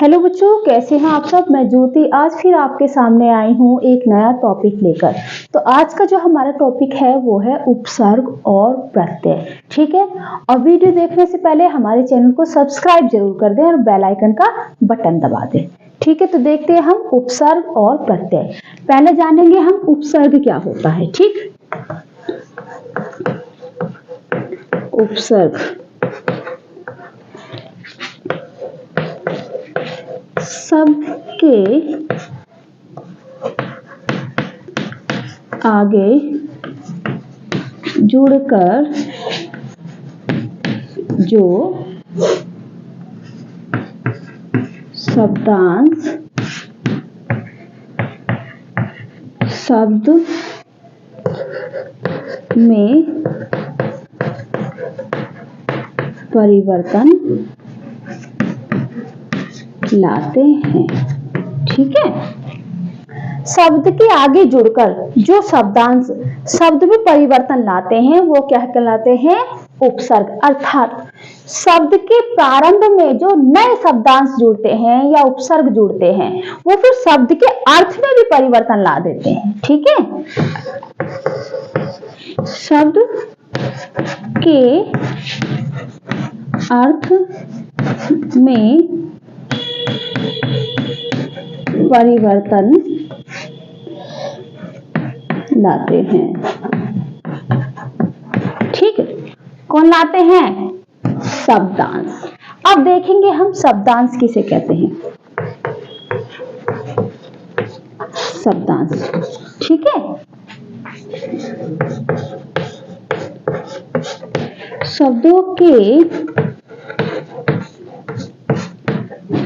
Hello बच्चों, कैसे हैं आप सब। मैं ज्योति आज फिर आपके सामने आई हूँ एक नया टॉपिक लेकर। तो आज का जो हमारा टॉपिक है वो है उपसर्ग और प्रत्यय। ठीक है, और वीडियो देखने से पहले हमारे चैनल को सब्सक्राइब जरूर कर दें और बेल आइकन का बटन दबा दें। ठीक है, तो देखते हैं हम उपसर्ग और प्रत्यय। पहले जानेंगे हम उपसर्ग क्या होता है। ठीक, उपसर्ग शब्द के आगे जुड़कर जो शब्दांश शब्द में परिवर्तन लाते हैं। ठीक है, शब्द के आगे जुड़कर जो शब्दांश शब्द में परिवर्तन लाते हैं वो क्या कहलाते हैं? उपसर्ग। अर्थात शब्द के प्रारंभ में जो नए शब्दांश जुड़ते हैं या उपसर्ग जुड़ते हैं वो फिर शब्द के अर्थ में भी परिवर्तन ला देते हैं। ठीक है, शब्द के अर्थ में परिवर्तन लाते हैं। ठीक है, कौन लाते हैं? शब्दांश। अब देखेंगे हम शब्दांश किसे कहते हैं। शब्दांश, ठीक है, शब्दों के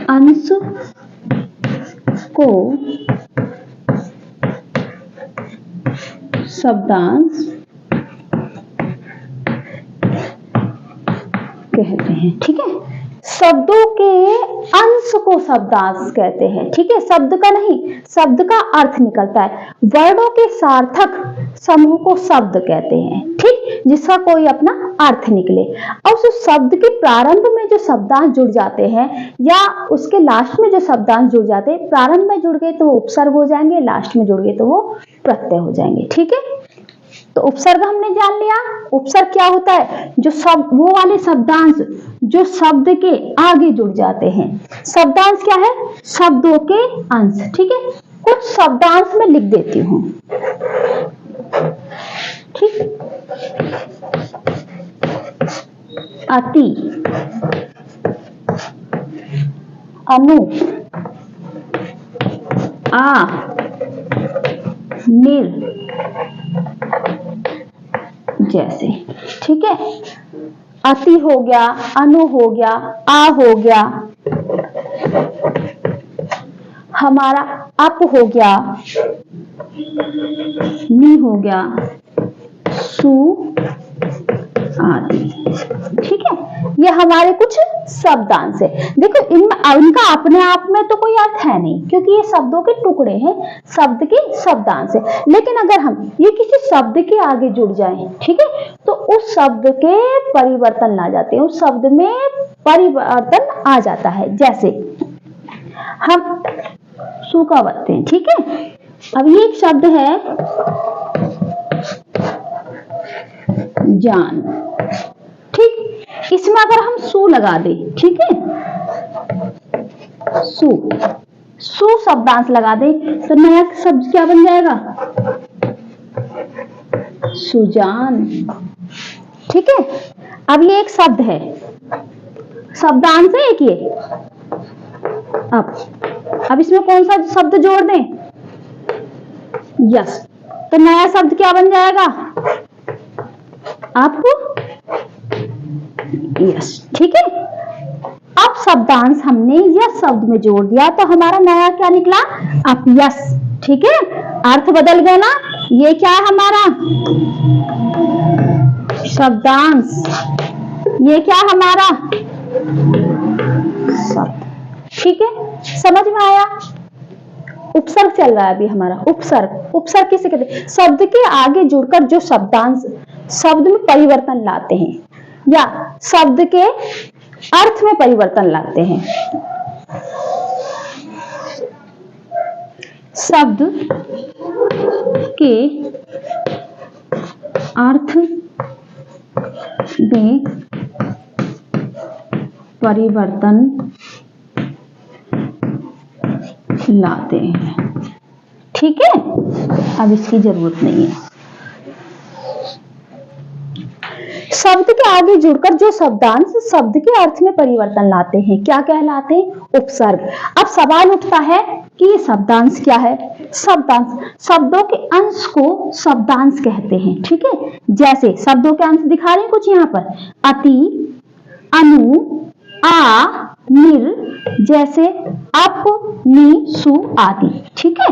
अंश को शब्दांश कहते हैं। ठीक है, शब्दों के अंश को शब्दांश कहते हैं। ठीक है, शब्द का नहीं, शब्द का अर्थ निकलता है। वर्णों के सार्थक समूह को शब्द कहते हैं। ठीक, जिसका कोई अपना अर्थ निकले। और उस शब्द के प्रारंभ में जो शब्दांश जुड़ जाते हैं या उसके लास्ट में जो शब्दांश जुड़ जाते हैं, प्रारंभ में जुड़ गए तो वो उपसर्ग हो जाएंगे, लास्ट में जुड़ गए तो वो प्रत्यय हो जाएंगे। ठीक है, तो उपसर्ग हमने जान लिया। उपसर्ग क्या होता है? जो शब्द, वो वाले शब्दांश जो शब्द के आगे जुड़ जाते हैं। शब्दांश क्या है? शब्दों के अंश। ठीक है, कुछ शब्दांश मैं लिख देती हूं। ठीक, अति, अनु, आ, निर जैसे। ठीक है, अति हो गया, अनु हो गया, आ हो गया, हमारा अप हो गया, नी हो गया, सु आदि। ठीक है, ये हमारे कुछ शब्दांश है। देखो, इनमें इनका अपने आप में तो कोई अर्थ है नहीं, क्योंकि ये शब्दों के टुकड़े हैं, शब्द के शब्दांश है। लेकिन अगर हम ये किसी शब्द के आगे जुड़ जाएं, ठीक है, तो उस शब्द के परिवर्तन ला जाते हैं, उस शब्द में परिवर्तन आ जाता है। जैसे हम सु का वर्तते हैं। ठीक है, अब ये एक शब्द है जान। ठीक, इसमें अगर हम सु लगा दें, ठीक है, सु सु शब्दांश लगा दें तो नया शब्द क्या बन जाएगा? सुजान। ठीक है, अब ये एक शब्द है, शब्दांश है एक ये। अब इसमें कौन सा शब्द जोड़ दें? यस, तो नया शब्द क्या बन जाएगा? आपको यस। ठीक है, अब शब्दांश हमने यस शब्द में जोड़ दिया तो हमारा नया क्या निकला? अपयस। ठीक है, अर्थ बदल गया ना। ये क्या है हमारा? शब्दांश। ये क्या है हमारा? शब्द। ठीक है, समझ में आया? उपसर्ग चल रहा है अभी हमारा। उपसर्ग, उपसर्ग किसे कहते हैं? शब्द के आगे जुड़कर जो शब्दांश शब्द में परिवर्तन लाते हैं या शब्द के अर्थ में परिवर्तन लाते हैं। शब्द के अर्थ में परिवर्तन लाते हैं। ठीक है, अब इसकी जरूरत नहीं है। शब्द के आगे जुड़कर जो शब्दांश शब्द के अर्थ में परिवर्तन लाते हैं क्या कहलाते हैं? उपसर्ग। अब सवाल उठता है कि ये शब्दांश क्या है? शब्दांश शब्दों के अंश को शब्दांश कहते हैं। ठीक है, जैसे शब्दों के अंश दिखा रहे हैं कुछ यहाँ पर, अति, अनु, आ, निर, जैसे अप, नि, सु आदि। ठीक है,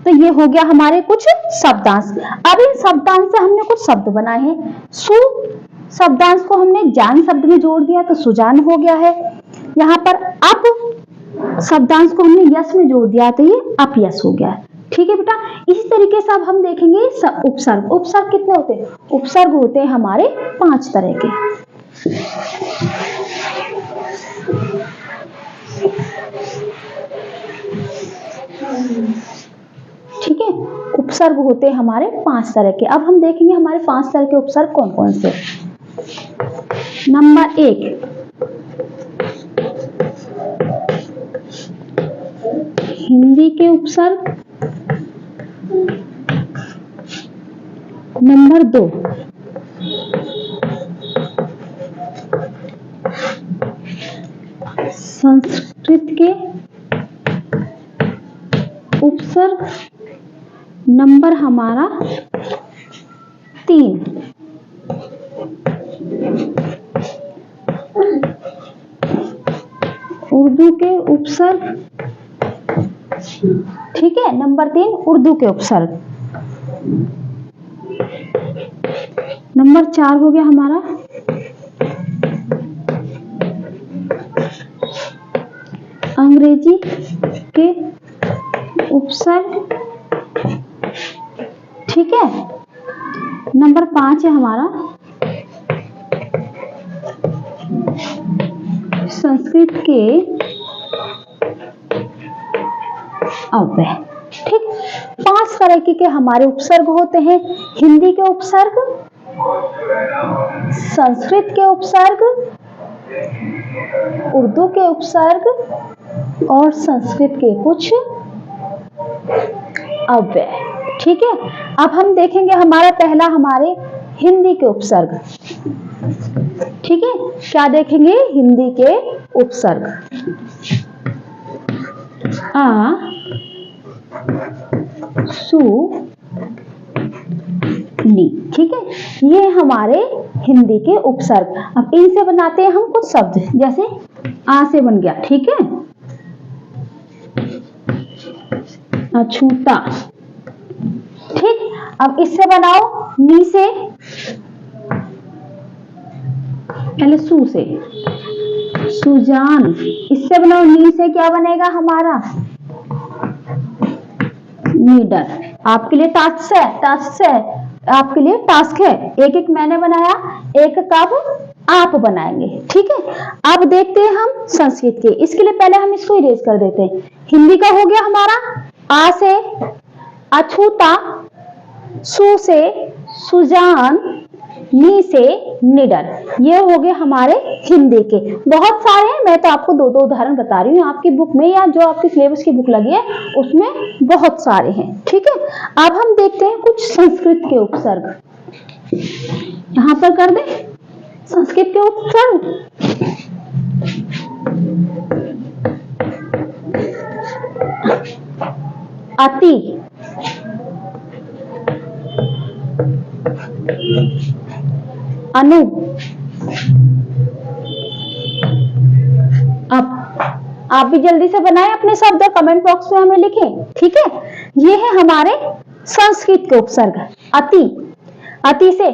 तो ये हो गया हमारे कुछ शब्दांश। अब इन शब्दांश से हमने कुछ शब्द बनाए हैं। सु शब्दांश को हमने जान शब्द में जोड़ दिया तो सुजान हो गया है। यहाँ पर अप शब्दांश को हमने यश में जोड़ दिया तो ये अपयश हो गया। ठीक है बेटा, इसी तरीके से अब हम देखेंगे उपसर्ग। उपसर्ग कितने होते हैं? उपसर्ग होते हैं हमारे 5 तरह के। ठीक है, उपसर्ग होते हैं हमारे 5 तरह के। अब हम देखेंगे हमारे 5 तरह के उपसर्ग कौन कौन से। नंबर 1, हिंदी के उपसर्ग। नंबर 2, संस्कृत के उपसर्ग। नंबर हमारा 3, उर्दू के उपसर्ग। ठीक है, नंबर 3 उर्दू के उपसर्ग। नंबर 4 हो गया हमारा अंग्रेजी के उपसर्ग। ठीक है, नंबर 5 है हमारा संस्कृत के अव्यय। ठीक, 5 तरह के हमारे उपसर्ग होते हैं। हिंदी के उपसर्ग, संस्कृत के उपसर्ग, उर्दू के उपसर्ग और संस्कृत के कुछ अव्यय। ठीक है, अब हम देखेंगे हमारा पहला हमारे हिंदी के उपसर्ग। ठीक है, क्या देखेंगे? हिंदी के उपसर्ग। आ, सु, नी। ठीक है, ये हमारे हिंदी के उपसर्ग। अब इनसे बनाते हैं हम कुछ शब्द, जैसे आ से बन गया। ठीक है, अछूता। ठीक, अब इससे बनाओ नी से, पहले सु से सुजान। इससे बनाओ नी से, क्या बनेगा हमारा? नीडर। आपके लिए टास्क है, आपके लिए टास्क है। एक एक मैंने बनाया, एक कब आप बनाएंगे। ठीक है, अब देखते हैं हम संस्कृत के। इसके लिए पहले हम इसको इरेज कर देते हैं। हिंदी का हो गया हमारा आ से अछूता, सु से सुजान, नी से निडर। ये हो गए हमारे हिंदी के। बहुत सारे हैं, मैं तो आपको 2-2 उदाहरण बता रही हूँ। आपकी बुक में या जो आपकी सिलेबस की बुक लगी है उसमें बहुत सारे हैं। ठीक है, अब हम देखते हैं कुछ संस्कृत के उपसर्ग। यहां पर कर दे संस्कृत के उपसर्ग। अति, अनु, आप भी जल्दी से बनाएं अपने शब्द और कमेंट बॉक्स में हमें लिखें। ठीक है, ये है हमारे संस्कृत के उपसर्ग। अति, अति से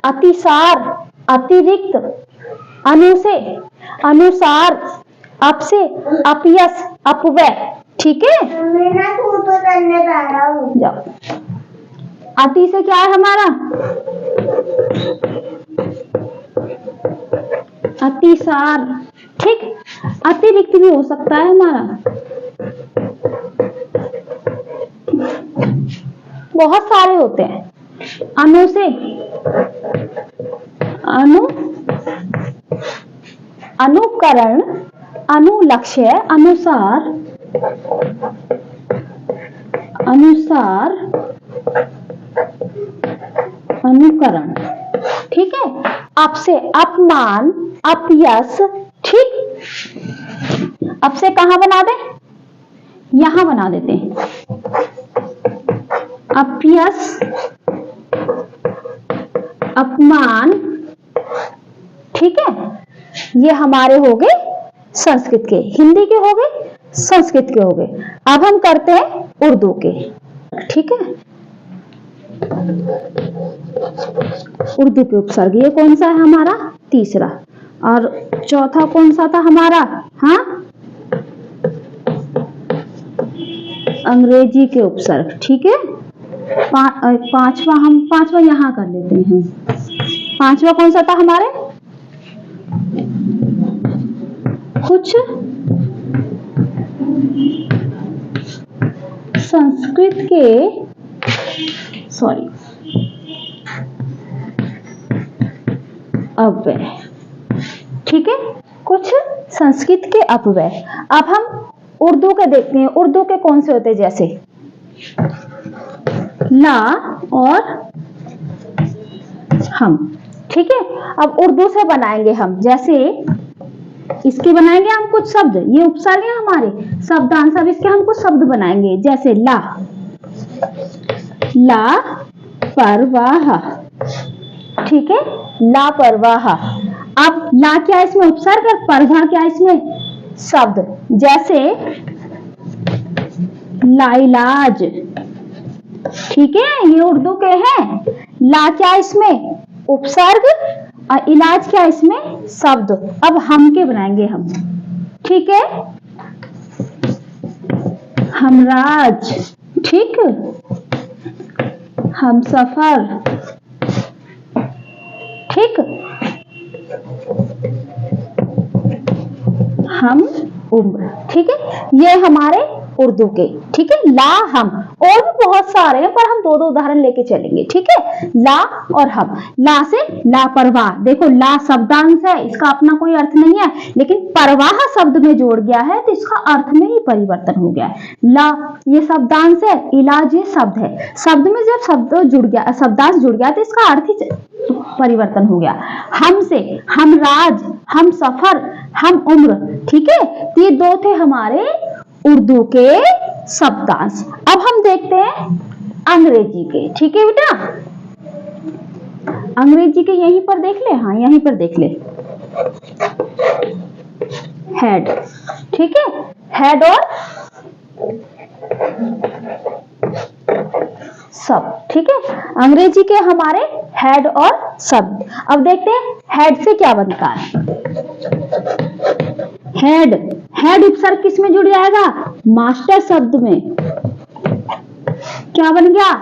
अतिसार, अतिरिक्त। अनु से अनुसार, अप से अपयश, अपव्यय। ठीक है, जाओ। अति से क्या है हमारा? अतिसार। ठीक, अतिरिक्त भी हो सकता है हमारा। बहुत सारे होते हैं। अनु से अनुकरण, अनुलक्ष्य, अनुसार, अनुकरण। ठीक है। अप से अपमान, अपयश। ठीक, अब से कहां बना दे, यहां बना देते हैं। अपयश, अपमान। ठीक है, ये हमारे हो गए संस्कृत के, हिंदी के हो गए, संस्कृत के हो गए। अब हम करते हैं उर्दू के। ठीक है, उर्दू के उपसर्ग ये कौन सा है हमारा, तीसरा। और चौथा कौन सा था हमारा, हाँ, अंग्रेजी के उपसर्ग। ठीक है, पांचवा यहां कर लेते हैं। पांचवा कौन सा था हमारे, कुछ संस्कृत के, सॉरी, अपव्यय। ठीक है, कुछ संस्कृत के अपव्यय। अब हम उर्दू के देखते हैं। उर्दू के कौन से होते हैं, जैसे ला और हम। ठीक है, अब उर्दू से बनाएंगे हम, जैसे इसके बनाएंगे हम कुछ शब्द, ये उपसर्ग है हमारे शब्दांश। अब इसके हम कुछ शब्द बनाएंगे, जैसे ला, लापरवाह। ठीक है, लापरवाह। अब ला क्या इसमें उपसर्ग और परवाह क्या इसमें शब्द, जैसे लाइलाज। ठीक है, ये उर्दू के हैं। ला क्या इसमें उपसर्ग और इलाज क्या इसमें शब्द। अब हम के बनाएंगे हम। ठीक है, हमराज। ठीक, हम सफर। ठीक, हम उम्र। ठीक है, ये हमारे उर्दू के। ठीक है, ला, हम, और भी बहुत सारे हैं पर हम दो दो उदाहरण लेके चलेंगे। ठीक है, ला और हम। ला से लापरवाह। देखो, ला शब्दांश है, इसका अपना कोई अर्थ नहीं है, लेकिन परवाह शब्द में जोड़ गया है तो इसका अर्थ में ही परिवर्तन हो गया है। ला ये शब्दांश है, इलाज ये शब्द है। शब्द में जब शब्द जुड़ गया, शब्दांश जुड़ गया तो इसका अर्थ ही परिवर्तन हो गया। हम से हम राज, हम सफर, हम उम्र। ठीक है, तो ये दो थे हमारे उर्दू के शब्दांश। अब हम देखते हैं अंग्रेजी के। ठीक है बेटा, अंग्रेजी के यहीं पर देख ले, हाँ यहीं पर देख ले। हेड। ठीक है, हेड और सब। ठीक है, अंग्रेजी के हमारे हेड और सब। अब देखते हैं हेड से क्या बनता है। हेड, हेड उपसर्ग किस में जुड़ जाएगा, मास्टर शब्द में। क्या बन गया,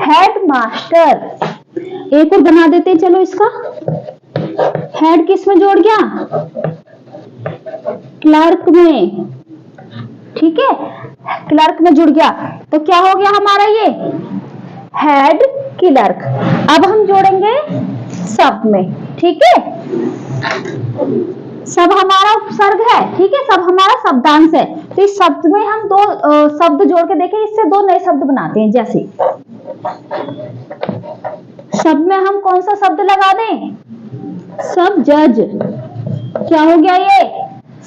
हेड मास्टर। एक और बना देते हैं, चलो इसका। हेड किस में जोड़ गया, क्लर्क में। ठीक है, क्लर्क में जुड़ गया तो क्या हो गया हमारा ये हेड क्लर्क। अब हम जोड़ेंगे सब में। ठीक है, सब हमारा उपसर्ग है। ठीक है, सब हमारा शब्दांश है। तो इस शब्द में हम दो शब्द जोड़ के देखें, इससे दो नए शब्द बनाते हैं। जैसे सब में हम कौन सा शब्द लगा दें, सब जज। क्या हो गया ये,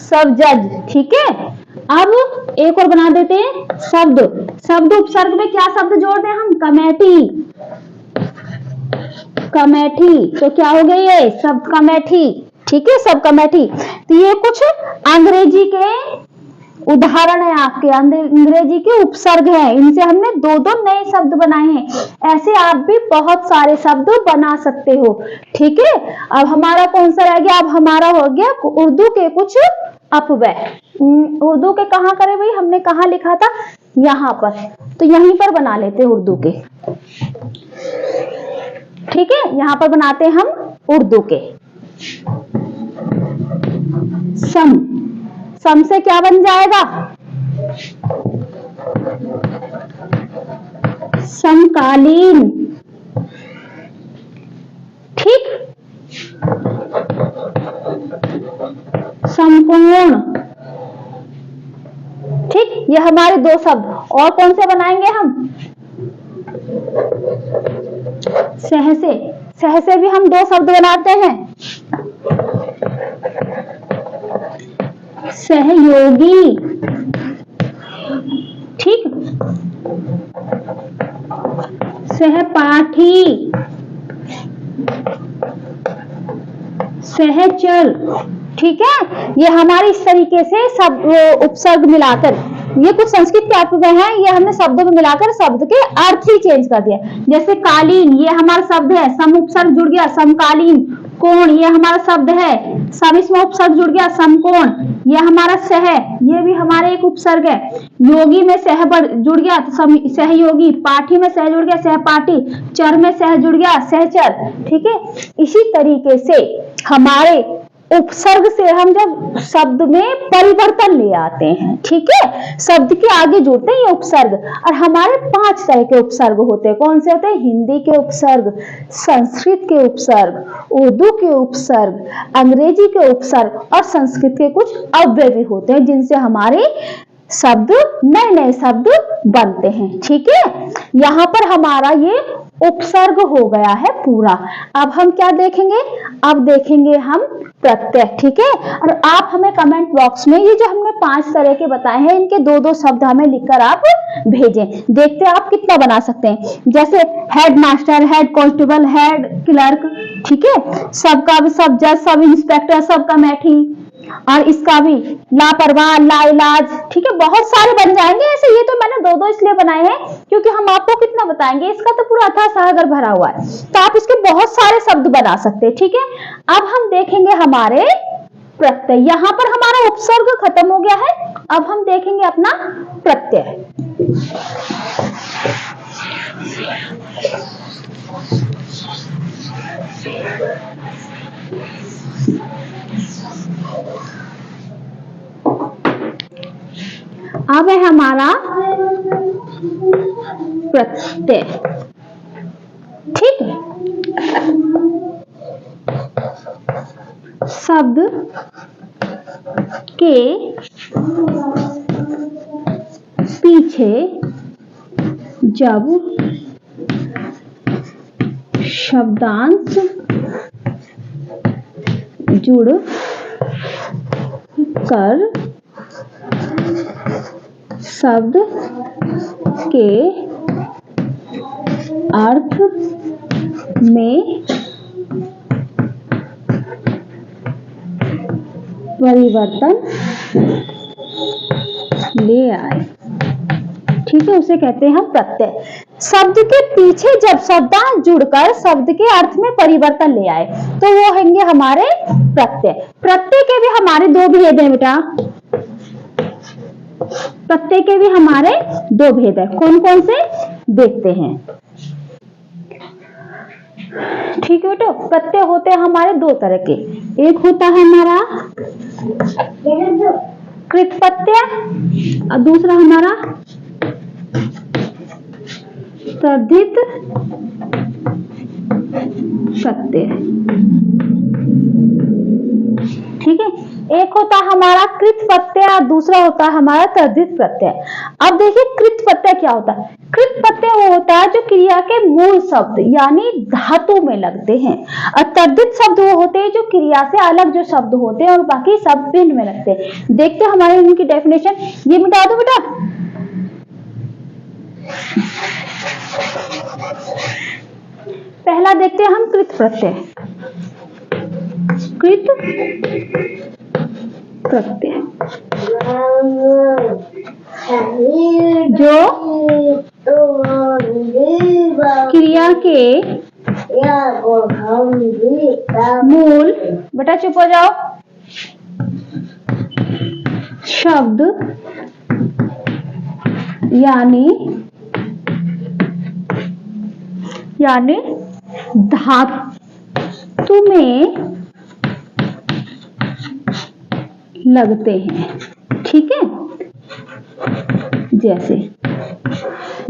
सब जज। ठीक है, अब एक और बना देते हैं शब्द। शब्द उपसर्ग में क्या शब्द जोड़ दें हम, कमेटी। कमेटी, तो क्या हो गया ये शब्द कमेटी। ठीक है, सब कमेटी। तो ये कुछ अंग्रेजी के उदाहरण है, आपके अंग्रेजी के उपसर्ग है। इनसे हमने दो दो नए शब्द बनाए हैं। ऐसे आप भी बहुत सारे शब्द बना सकते हो। ठीक है, अब हमारा कौन सा रह गया, अब हमारा हो गया उर्दू के कुछ अपव्यय। उर्दू के कहाँ करें भाई, हमने कहाँ लिखा था, यहाँ पर, तो यहीं पर बना लेते हैं उर्दू के। ठीक है, यहाँ पर बनाते हैं हम उर्दू के। सम, सम से क्या बन जाएगा, समकालीन, ठीक, संपूर्ण, ठीक। ये हमारे दो शब्द। और कौन से बनाएंगे हम? सह से, सह से भी हम दो शब्द बनाते हैं, सहयोगी, ठीक, सहपाठी, सहचर, ठीक है। ये हमारे इस तरीके से सब उपसर्ग मिलाकर, ये कुछ संस्कृत के अर्थ में है, ये हमने शब्दों में मिलाकर शब्द के अर्थ ही चेंज कर दिया। जैसे कालीन, ये हमारा शब्द है, सम उपसर्ग जुड़ गया समकालीन। कोण, ये हमारा शब्द है, सम इसमें उपसर्ग जुड़ गया समकोण। ये हमारा सह, ये भी हमारा एक उपसर्ग है। योगी में सह जुड़ गया तो सहयोगी, पाठी में सह जुड़ गया सहपाठी, चर में सह जुड़ गया सहचर, ठीक है। इसी तरीके से हमारे उपसर्ग से हम जब शब्द में परिवर्तन ले आते हैं, ठीक है, शब्द के आगे जुड़ते हैं ये उपसर्ग। और हमारे 5 तरह के उपसर्ग होते हैं। कौन से होते हैं? हिंदी के उपसर्ग, संस्कृत के उपसर्ग, उर्दू के उपसर्ग, अंग्रेजी के उपसर्ग और संस्कृत के कुछ अव्यय भी होते हैं, जिनसे हमारे शब्द, नए नए शब्द बनते हैं, ठीक है। यहाँ पर हमारा ये उपसर्ग हो गया है पूरा। अब हम क्या देखेंगे? अब देखेंगे हम प्रत्यय, ठीक है। और आप हमें कमेंट बॉक्स में ये जो हमने 5 तरह के बताए हैं, इनके 2-2 शब्द हमें लिखकर आप भेजें। देखते हैं आप कितना बना सकते हैं। जैसे head master, head constable, head clerk, ठीक है, सबका भी, सब जज, सब इंस्पेक्टर, सबका मैठी, और इसका भी लापरवाह, लाइलाज, ठीक है। बहुत सारे बन जाएंगे ऐसे। ये तो मैंने 2-2 इसलिए बनाए हैं क्योंकि हम आपको कितना बताएंगे, इसका तो पूरा अथाह सागर भरा हुआ है, तो आप इसके बहुत सारे शब्द बना सकते हैं, ठीक है। अब हम देखेंगे हमारे प्रत्यय। यहां पर हमारा उपसर्ग खत्म हो गया है। अब हम देखेंगे अपना प्रत्यय। अब है हमारा प्रत्यय, ठीक है। शब्द के पीछे जब शब्दांश जुड़ कर शब्द के अर्थ में परिवर्तन ले आए, ठीक है, उसे कहते हैं हम प्रत्यय। शब्द के पीछे जब शब्दांश जुड़कर शब्द के अर्थ में परिवर्तन ले आए तो वो होंगे हमारे प्रत्यय। प्रत्यय के भी हमारे 2 भेद हैं बेटा। प्रत्यय के भी हमारे 2 भेद है। कौन कौन से देखते हैं, ठीक है बेटा। प्रत्यय होते हैं हमारे 2 तरह के। एक होता है हमारा कृत प्रत्यय और दूसरा हमारा तद्धित प्रत्यय, ठीक है। एक होता है हमारा कृत प्रत्यय और दूसरा होता है हमारा तद्धित प्रत्यय। अब देखिए कृत प्रत्यय क्या होता है। कृत प्रत्यय वो होता है जो क्रिया के मूल शब्द यानी धातु में लगते हैं, और तद्धित शब्द वो होते हैं जो क्रिया से अलग जो शब्द होते हैं और बाकी सब भिन्न में लगते हैं। देखते हैं हमारे इनकी डेफिनेशन। ये मिटा दो बेटा। पहला देखते हैं हम कृत प्रत्यय। कृत प्रत्यय जो क्रिया के मूल, बेटा चुप हो जाओ, शब्द यानी धातु में लगते हैं, ठीक है। जैसे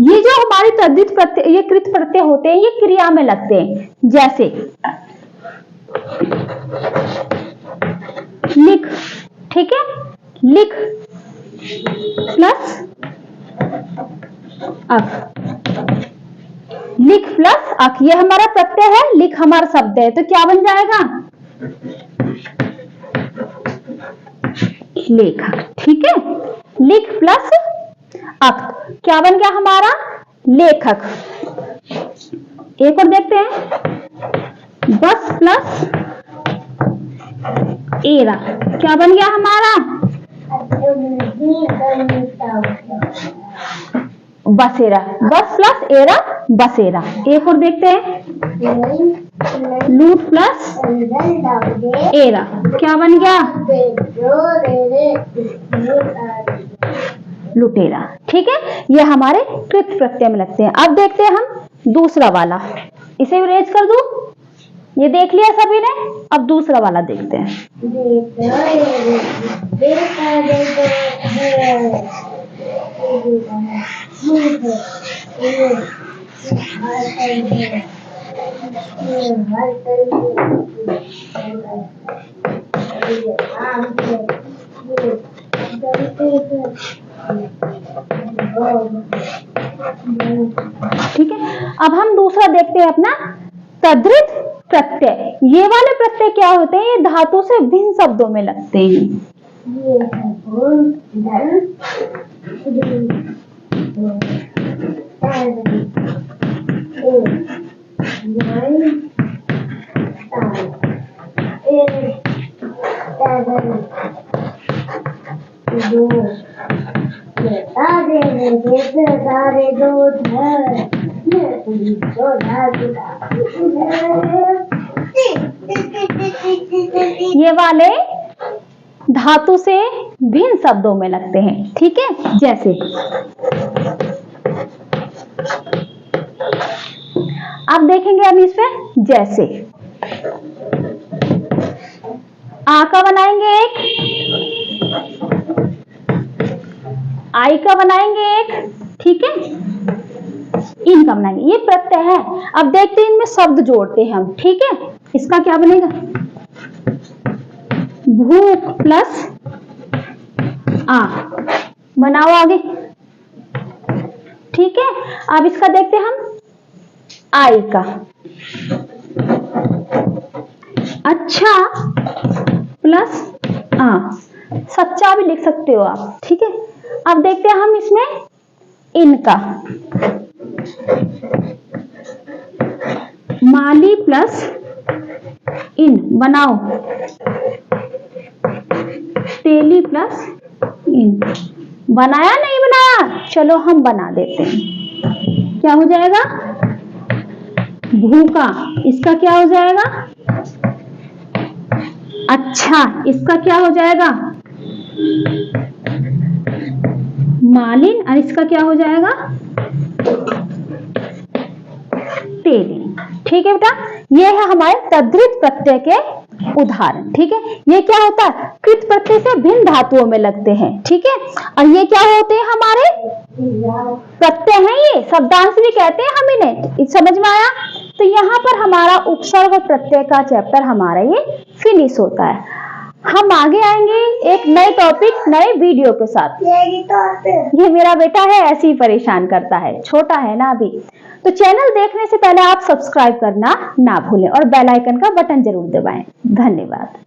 ये जो हमारे तद्धित प्रत्यय, ये कृत प्रत्यय होते हैं, ये क्रिया में लगते हैं। जैसे लिख, ठीक है, लिख प्लस अक, लिख प्लस अक, ये हमारा प्रत्यय है, लिख हमारा शब्द है, तो क्या बन जाएगा? लेखक, ठीक है, लिख प्लस अक, क्या बन गया हमारा? लेखक। एक और देखते हैं, बस प्लस एरा, क्या बन गया हमारा? बसेरा, बस प्लस एरा बसेरा। एक और देखते हैं, लूट प्लस एरा, क्या बन गया? लुटेरा, ठीक है, ये हमारे कृत प्रत्यय में लगते हैं। अब देखते हैं हम दूसरा वाला, इसे इरेज कर दूं, ये देख लिया सभी ने, अब दूसरा वाला देखते हैं। ठीक है, अब हम दूसरा देखते हैं अपना तद्धित प्रत्यय। ये वाले प्रत्यय क्या होते हैं? ये धातु से भिन्न शब्दों में लगते हैं। ये वाले धातु से भिन्न शब्दों में लगते हैं, ठीक है। जैसे आप देखेंगे हम इसमें, जैसे आ का बनाएंगे एक, आई का बनाएंगे एक, ठीक है, इन का बनाएंगे, ये प्रत्यय है। अब देखते हैं इनमें शब्द जोड़ते हैं हम, ठीक है। इसका क्या बनेगा? भूख प्लस आ, बनाओ आगे, ठीक है। अब इसका देखते हैं हम, आई का, अच्छा प्लस आ, सच्चा भी लिख सकते हो आप, ठीक है। अब देखते हैं हम इसमें इनका, माली प्लस इन, बनाओ, तेली प्लस इन, बनाया नहीं बनाया? चलो हम बना देते हैं। क्या हो जाएगा? भूखा, इसका क्या हो जाएगा? अच्छा, इसका क्या हो जाएगा? मालिन, और इसका क्या हो जाएगा? तेली, ठीक है बेटा। ये है हमारे तद्धित प्रत्यय के उदाहरण, ठीक है। ये क्या होता है? कृत प्रत्यय से भिन्न धातुओं में लगते हैं, ठीक है। और ये क्या होते हैं? हमारे प्रत्यय हैं, ये शब्दांश भी कहते हैं हम इन्हें, समझ में आया? तो यहाँ पर हमारा उपसर्ग और प्रत्यय का चैप्टर हमारा ये फिनिश होता है। हम आगे आएंगे एक नए टॉपिक, नए वीडियो के साथ। ये मेरा बेटा है, ऐसे ही परेशान करता है, छोटा है ना अभी। तो चैनल देखने से पहले आप सब्सक्राइब करना ना भूलें और बेल आइकन का बटन जरूर दबाएं। धन्यवाद।